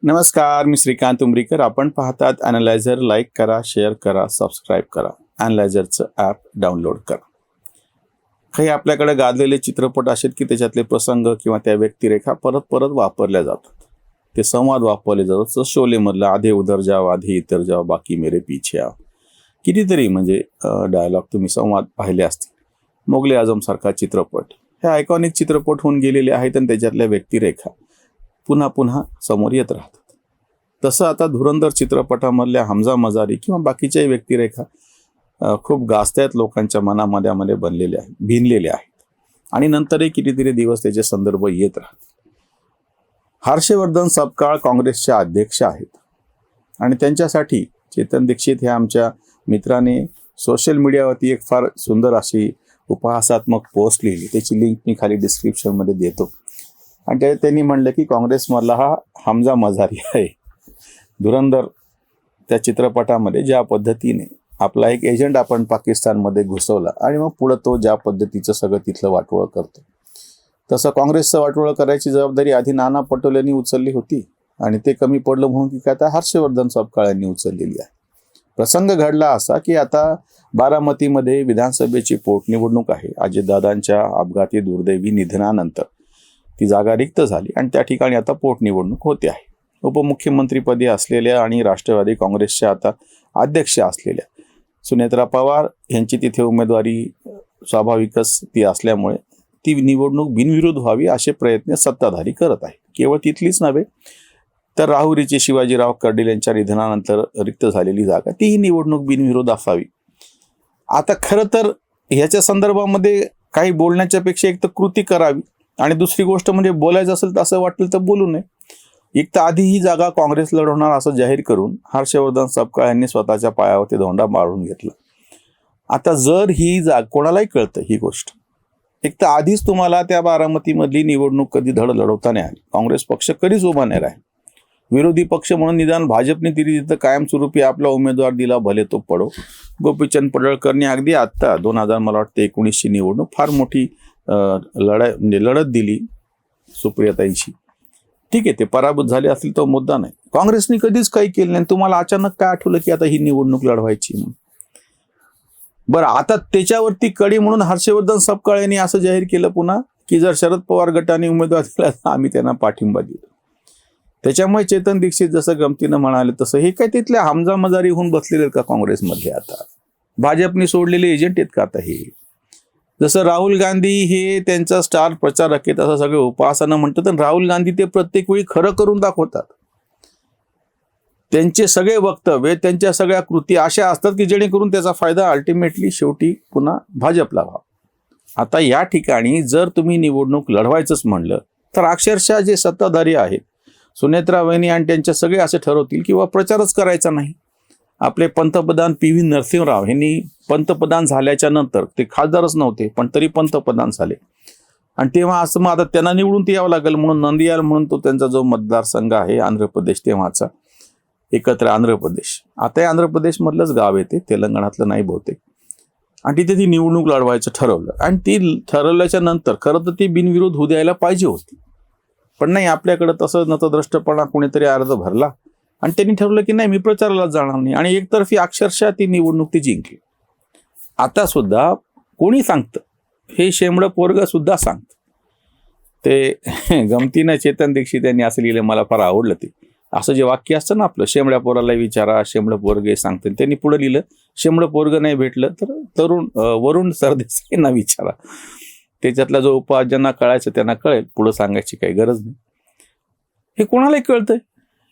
नमस्कार, मी श्रीकांत उमरीकर. आपण पाहतात ॲनालायझर. लाईक करा, शेअर करा, सबस्क्राईब करा. ॲनालायझरचं ॲप डाउनलोड करा. काही आपल्याकडे गाजलेले चित्रपट असेल की त्याच्यातले प्रसंग किंवा त्या व्यक्तिरेखा परत परत वापरल्या जातात. ते संवाद वापरले जातात. जसं शोलेमधला आधे उधर जाओ, आधे इतर जाओ, बाकी मेरे पीछे आओ. कितीतरी म्हणजे डायलॉग तुम्ही संवाद पाहिले असतील. मोगले आझम सारखा चित्रपट हे आयकॉनिक चित्रपट होऊन गेलेले आहेत आणि त्याच्यातल्या व्यक्तिरेखा पुन्हा पुन्हा समोर येत राहतात. तसं आता धुरंधर चित्रपटामधल्या हमजा मजारी किंवा बाकीच्याही व्यक्तिरेखा खूप गाजत्यात लोकांच्या मनामध्ये बनलेल्या आहेत, भिनलेल्या आहेत आणि नंतरही कितीतरी दिवस त्याचे संदर्भ येत राहतात. हर्षवर्धन सपकाळ काँग्रेसचे अध्यक्ष आहेत आणि त्यांच्यासाठी चेतन दीक्षित हे आमच्या मित्राने सोशल मीडियावरती एक फार सुंदर अशी उपहासात्मक पोस्ट लिहिली. त्याची लिंक मी खाली डिस्क्रिप्शनमध्ये देतो. आणि त्यांनी म्हणलं की काँग्रेसमधला हा हमजा मजारी आहे. धुरंधर त्या चित्रपटामध्ये ज्या पद्धतीने आपला एक एजंट आपण पाकिस्तानमध्ये घुसवला आणि मग पुढं तो ज्या पद्धतीचं सगळं तिथलं वाटोळं करतो, तसं काँग्रेसचं वाटोळं करायची जबाबदारी आधी नाना पटोलेंनी उचलली होती आणि ते कमी पडलं म्हणून की काय आता हर्षवर्धन सपकाळ यांनी उचललेली आहे. प्रसंग घडला असा की आता बारामतीमध्ये विधानसभेची पोटनिवडणूक आहे. अजितदादांच्या अपघाती दुर्दैवी निधनानंतर ती जागा रिक्त झाली आणि त्या ठिकाणी आता पोटनिवडणूक होते आहे. उपमुख्यमंत्रीपदी असलेल्या आणि राष्ट्रवादी काँग्रेसच्या आता अध्यक्ष असलेल्या सुनेत्रा पवार यांची तिथे उमेदवारी स्वाभाविकच ती असल्यामुळे ती निवडणूक बिनविरोध व्हावी असे प्रयत्न सत्ताधारी करत आहे. केवळ तिथलीच नव्हे तर राहुरीचे शिवाजीराव कर्डिल यांच्या निधनानंतर रिक्त झालेली जागा तीही निवडणूक बिनविरोध असावी. आता खरं तर ह्याच्या संदर्भामध्ये काही बोलण्याच्या पेक्षा एक तर कृती करावी आणि दुसरी गोष्ट म्हणजे बोलायचं असेल तर असं वाटलं तर बोलू नये. एक तर आधी ही जागा काँग्रेस लढवणार असं जाहीर करून हर्षवर्धन सपकाळ यांनी स्वतःच्या पायावरती धोंडा मारून घेतला. आता जर ही कोणालाही कळतं ही गोष्ट, एक तर आधीच तुम्हाला त्या बारामतीमधली निवडणूक कधी धड लढवता नाही आली. काँग्रेस पक्ष कधीच उभा नाही राहील. विरोधी पक्ष म्हणून निदान भाजपने तरी तिथं कायमस्वरूपी आपला उमेदवार दिला, भले तो पडो. गोपीचंद पडळकरने अगदी आत्ता 2000 मला वाटतं 19ची निवडणूक फार मोठी लढत दिली सुप्रियाताईंशी. ठीक आहे, ते पराभूत झाले असतील तो मुद्दा नाही. काँग्रेसने कधीच काही केलं नाही. तुम्हाला अचानक काय आठवलं की आता ही निवडणूक लढवायची? बरं, आता त्याच्यावरती कडी म्हणून हर्षवर्धन सपकाळ यांनी असं जाहीर केलं पुन्हा की जर शरद पवार गटाने उमेदवार दिला तर आम्ही त्यांना पाठिंबा दिला. त्याच्यामुळे चेतन दीक्षित जसं गमतीनं म्हणाले तसं हे काय तिथल्या हमजा मजारी होऊन बसलेले आहेत का काँग्रेसमधले? आता भाजपने सोडलेले एजंट आहेत का आता हे? जसं राहुल गांधी हे त्यांचा स्टार प्रचारक आहेत असं सगळे उपासना म्हणतात, तर राहुल गांधी ते प्रत्येक वेळी खरं करून दाखवतात. त्यांचे सगळे वक्तव्य, त्यांच्या सगळ्या कृती अशा असतात की जेणेकरून त्याचा फायदा अल्टिमेटली शेवटी पुन्हा भाजपला व्हावा. आता या ठिकाणी जर तुम्ही निवडणूक लढवायचंच म्हणलं तर अक्षरशः जे सत्ताधारी आहेत सुनेत्रा वहिनी आणि त्यांचे सगळे असे ठरवतील किंवा प्रचारच करायचा नाही. आपले पंतप्रधान PV नरसिंहराव यांनी पंतप्रधान झाल्याच्या नंतर, ते खासदारच नव्हते पण तरी पंतप्रधान झाले आणि तेव्हा असं मग आता त्यांना निवडून ते यावं लागेल म्हणून नंदियाल म्हणून तो त्यांचा जो मतदारसंघ आहे आंध्र प्रदेश तेव्हाचा, एकत्र आंध्र प्रदेश, आता हे आंध्र प्रदेशमधलंच गाव येते, तेलंगणातलं नाही बहुतेक, आणि तिथे ती निवडणूक लढवायचं ठरवलं. आणि ती ठरवल्याच्या नंतर खरं तर ती बिनविरोध होऊ द्यायला पाहिजे होती, पण नाही, आपल्याकडं तसं नतद्रष्टपणा कोणीतरी अर्ज भरला आणि त्यांनी ठरवलं की नाही मी प्रचाराला जाणार नाही आणि एकतर्फी अक्षरशः ती निवडणूक ती जिंकली. आता सुद्धा कोणी सांगतं, हे शेंबडं पोरग सुद्धा सांगतं. ते गमतीनं चेतन दीक्षित यांनी असं लिहिलं, मला फार आवडलं ते. असं जे वाक्य असतं ना आपलं, शेंबड्या पोराला विचारा, शेंबडं पोरग सांगतं. त्यांनी पुढे लिहिलं, शेंबडं पोरग नाही भेटलं तर वरुण सरदेसाईंना विचारा. त्याच्यातला जो उपवास ज्यांना कळायचं त्यांना कळेल, पुढं सांगायची काही गरज नाही. हे कोणालाही कळतंय.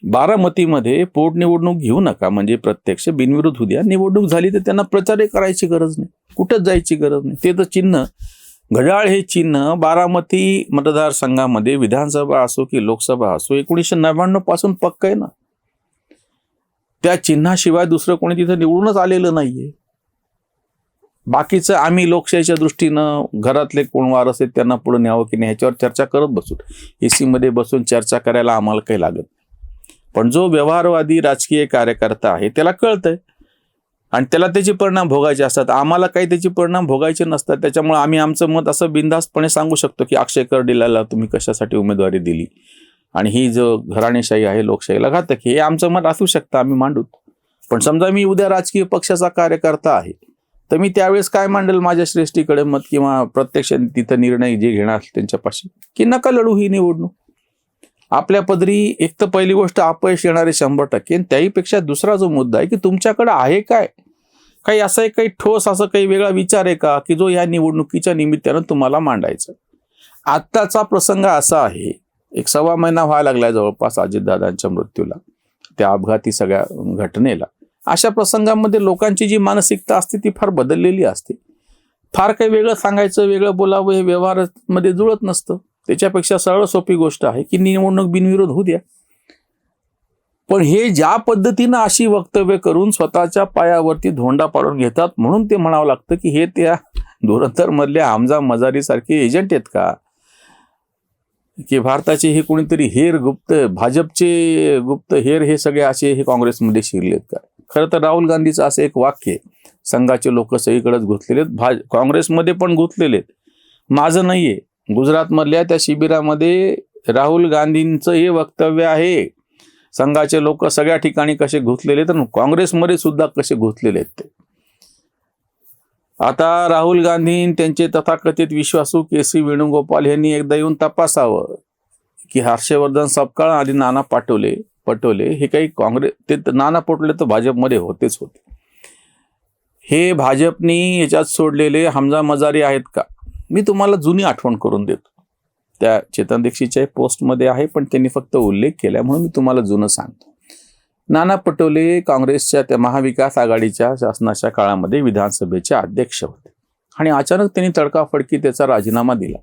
बारामतीमध्ये पोटनिवडणूक घेऊ नका म्हणजे प्रत्यक्ष बिनविरोध होऊ द्या. निवडणूक झाली तर त्यांना प्रचारही करायची गरज नाही, कुठंच जायची गरज नाही. ते तर चिन्ह, घड्याळ हे चिन्ह बारामती मतदारसंघामध्ये विधानसभा असो की लोकसभा असो 1999 पासून पक्क आहे ना. त्या चिन्हाशिवाय दुसरं कोणी तिथं निवडूनच आलेलं नाहीये. बाकीचं आम्ही लोकशाहीच्या दृष्टीनं घरातले कोण वारस आहेत त्यांना पुढे न्यावं की नाही ह्याच्यावर चर्चा करत बसू. AC मध्ये बसून चर्चा करायला आम्हाला काही लागत. पण जो व्यवहारवादी राजकीय कार्यकर्ता आहे त्याला कळतंय आणि त्याला त्याचे परिणाम भोगायचे असतात. आम्हाला काही त्याचे परिणाम भोगायचे नसतात. त्याच्यामुळे आम्ही आमचं मत असं बिनधास्तपणे सांगू शकतो की अक्षय कर्डिलाला तुम्ही कशासाठी उमेदवारी दिली आणि ही जो घराणेशाही आहे लोकशाहीला घातक, हे आमचं मत असू शकतं, आम्ही मांडू. पण समजा मी उद्या राजकीय पक्षाचा कार्यकर्ता आहे, तर मी त्यावेळेस काय मांडेल माझ्या श्रेष्ठीकडे मत, किंवा प्रत्यक्ष तिथं निर्णय जे घेणार त्यांच्यापाशी, की नका लढू ही निवडणूक. आपल्या पदरी एक तर पहिली गोष्ट अपयश येणारे 100%, आणि त्याहीपेक्षा दुसरा जो मुद्दा आहे की तुमच्याकडे आहे काय, काही असं एक काही ठोस असं काही वेगळा विचार आहे का की जो या निवडणुकीच्या निमित्तानं तुम्हाला मांडायचा. आत्ताचा प्रसंग असा आहे, 1.25 महिना व्हायला लागलाय जवळपास अजितदादांच्या मृत्यूला, त्या अपघाती सगळ्या घटनेला. अशा प्रसंगामध्ये लोकांची जी मानसिकता असते ती फार बदललेली असते. फार काही वेगळं सांगायचं, वेगळं बोलावं हे व्यवहारामध्ये जुळत नसतं. त्याच्यापेक्षा सरळ सोपी गोष्ट आहे की निवडणूक बिनविरोध होऊ द्या. पण हे ज्या पद्धतीनं अशी वक्तव्य करून स्वतःच्या पायावरती धोंडा पाडून घेतात, म्हणून ते म्हणावं लागतं की हे त्या धुरंधर मधल्या हमजा मजारी सारखे एजंट आहेत का, की भारताचे हे कोणीतरी हेर गुप्त, भाजपचे गुप्त हेर हे सगळे असे हे काँग्रेसमध्ये शिरलेत का. खरं तर राहुल गांधीचं असं एक वाक्य आहे, संघाचे लोक सगळीकडेच गुंतलेले आहेत, काँग्रेसमध्ये पण गुंतलेले आहेत. माझं नाहीये, गुजरातमधल्या त्या शिबिरामध्ये राहुल गांधींचं हे वक्तव्य आहे, संघाचे लोक सगळ्या ठिकाणी कसे घुसलेले तर काँग्रेसमध्ये सुद्धा कसे घुसलेले आहेत ते. आता राहुल गांधी त्यांचे तथाकथित विश्वासू के.सी. वेणुगोपाल यांनी एकदा येऊन तपासावं की हर्षवर्धन सपकाळ आणि नाना पटोले हे काही काँग्रेस, ते नाना पटोले तर भाजपमध्ये होतेच होते, हे भाजपनी याच्यात सोडलेले हमजा मजारी आहेत का. मी तुम्हाला जुनी आठवण करून देतो, त्या चेतन दीक्षितच्या पोस्टमध्ये आहे, पण त्यांनी फक्त उल्लेख केला म्हणून मी तुम्हाला जुनं सांगतो. नाना पटोले काँग्रेसच्या त्या महाविकास आघाडीच्या शासनाच्या काळामध्ये विधानसभेचे अध्यक्ष होते, आणि अचानक त्यांनी तडकाफडकी त्याचा राजीनामा दिला,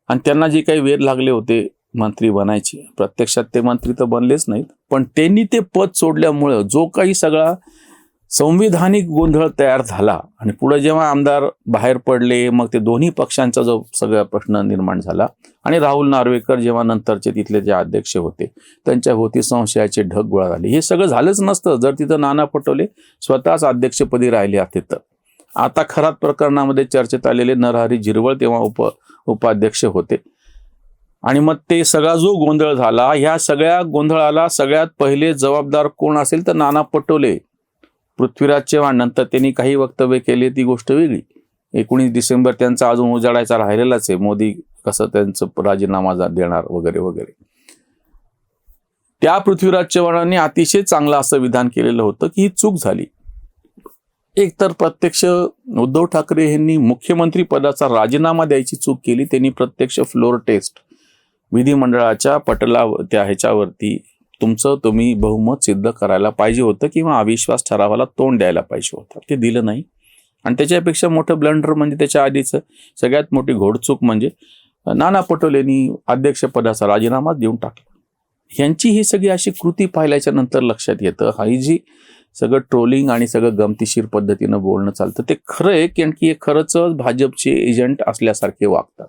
आणि त्यांना जे काही वेध लागले होते मंत्री बनायचे, प्रत्यक्षात ते मंत्री तर बनलेच नाहीत, पण त्यांनी ते पद सोडल्यामुळं जो काही सगळा संविधानिक गोंधळ तयार झाला, आणि पुढे जेव्हा आमदार बाहेर पडले, मग ते दोन्ही पक्षांचा जो सगळा प्रश्न निर्माण झाला, आणि राहुल नार्वेकर जेव्हा नंतरचे तिथले जे अध्यक्ष होते त्यांच्या भोवती संशयाचे ढग गोळा झाले. हे सगळं झालंच नसतं जर तिथं नाना पटोले स्वतःच अध्यक्षपदी राहिले असते तर. आता खरात प्रकरणामध्ये चर्चेत आलेले नरहरी झिरवळ तेव्हा उपाध्यक्ष होते, आणि मग ते सगळा जो गोंधळ झाला, ह्या सगळ्या गोंधळाला सगळ्यात पहिले जबाबदार कोण असेल तर नाना पटोले. पृथ्वीराज चव्हाण नंतर त्यांनी काही वक्तव्य केले ती गोष्ट वेगळी. 19 डिसेंबर त्यांचा अजून उजाडायचा राहिलेलाच आहे, मोदी कसं त्यांचं राजीनामा देणार वगैरे वगैरे. त्या पृथ्वीराज चव्हाणांनी अतिशय चांगलं असं विधान केलेलं होतं की ही चूक झाली. एक तर प्रत्यक्ष उद्धव ठाकरे यांनी मुख्यमंत्री पदाचा राजीनामा द्यायची चूक केली. त्यांनी प्रत्यक्ष फ्लोर टेस्ट विधिमंडळाच्या पटला त्या ह्याच्यावरती तुम्ही बहुमत सिद्ध करायला पाहिजे होतं, किंवा अविश्वास ठरावाला तोंड द्यायला पाहिजे होतं, ते दिलं नाही. आणि त्याच्यापेक्षा मोठं ब्लंडर म्हणजे त्याच्या आधीचं सगळ्यात मोठी घोडचूक म्हणजे नाना पटोलेंनी अध्यक्षपदाचा राजीनामा देऊन टाकला. ह्यांची ही सगळी अशी कृती पाहिल्याच्या नंतर लक्षात येतं, ही जी सगळं ट्रोलिंग आणि सगळं गमतीशीर पद्धतीनं बोलणं चालतं ते खरं आहे, कारण की हे खरंच भाजपचे एजंट असल्यासारखे वागतात.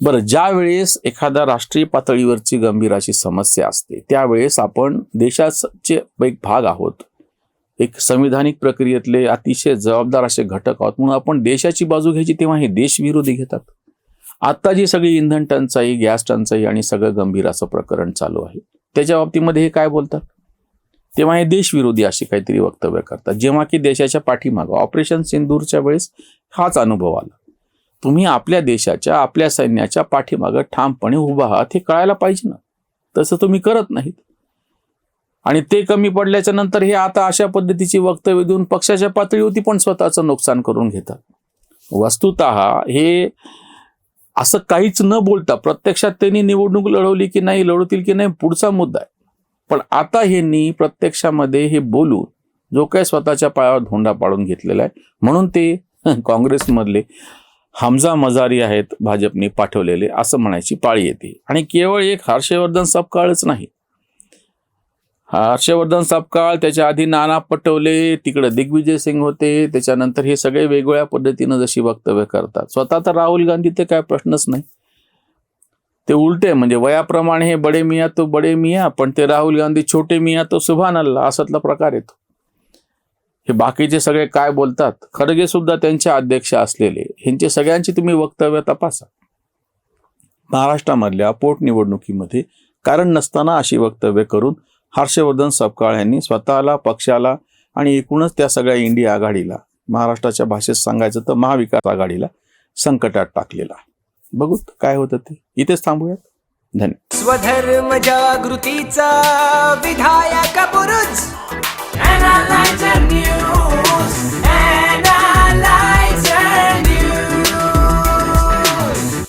बरं, ज्या वेळेस एखादा राष्ट्रीय पातळीवरची गंभीर अशी समस्या असते त्यावेळेस आपण देशाचे एक भाग आहोत, एक संविधानिक प्रक्रियेतले अतिशय जबाबदार असे घटक आहोत, म्हणून आपण देशाची बाजू घ्यायची तेव्हा हे देशविरोधी घेतात. आता जी सगळी इंधन टंचाई, गॅस टंचाई आणि सगळं गंभीर असं प्रकरण चालू आहे त्याच्या बाबतीमध्ये हे काय बोलतात, तेव्हा हे देशविरोधी अशी काहीतरी वक्तव्य करतात. जेव्हा की देशाच्या पाठीमागं ऑपरेशन सिंदूरच्या वेळेस हाच अनुभव आला. तुम्ही आपल्या देशाच्या, आपल्या सैन्याच्या पाठीमागं ठामपणे उभा आहात हे कळायला पाहिजे ना, तसं तुम्ही करत नाहीत. आणि ते कमी पडल्याच्या नंतर हे आता अशा पद्धतीची वक्तव्य देऊन पक्षाच्या पातळीवरती पण स्वतःचं नुकसान करून घेतात. वस्तुतः हे असं काहीच न बोलता प्रत्यक्षात त्यांनी निवडणूक लढवली की नाही, लढवतील की नाही पुढचा मुद्दा आहे, पण आता ह्यांनी प्रत्यक्षामध्ये हे बोलून जो काही स्वतःच्या पायावर धोंडा पाडून घेतलेला आहे, म्हणून ते काँग्रेसमधले हमजा मजारी आहेत भाजपने पाठवलेले असं म्हणायची पाळी येते. आणि केवळ एक हर्षवर्धन सपकाळच नाही, हर्षवर्धन सपकाळ, त्याच्या आधी नाना पटोले, तिकडे दिग्विजय सिंग होते, त्याच्यानंतर हे सगळे वेगवेगळ्या पद्धतीनं जशी वक्तव्य करतात. स्वतः तर राहुल गांधी ते काय प्रश्नच नाही, ते उलटे म्हणजे वयाप्रमाणे हे बडे मिया तो बडे मिया, पण ते राहुल गांधी छोटे मिया तो सुभान अल्लाह असातला प्रकार येतो. हे बाकीचे सगळे काय बोलतात, खरगे सुद्धा त्यांचे अध्यक्ष असलेले, ह्यांचे सगळ्यांची तुम्ही वक्तव्य तपासा. महाराष्ट्रामधल्या पोटनिवडणुकीमध्ये कारण नसताना अशी वक्तव्य करून हर्षवर्धन सपकाळ यांनी स्वतःला, पक्षाला आणि एकूणच त्या सगळ्या इंडिया आघाडीला, महाराष्ट्राच्या भाषेत सांगायचं तर महाविकास आघाडीला संकटात टाकलेला. बघू काय होतं ते. इथेच थांबूयात. धन्यवाद. स्वधर्म जागृतीचा विधायक बुरुज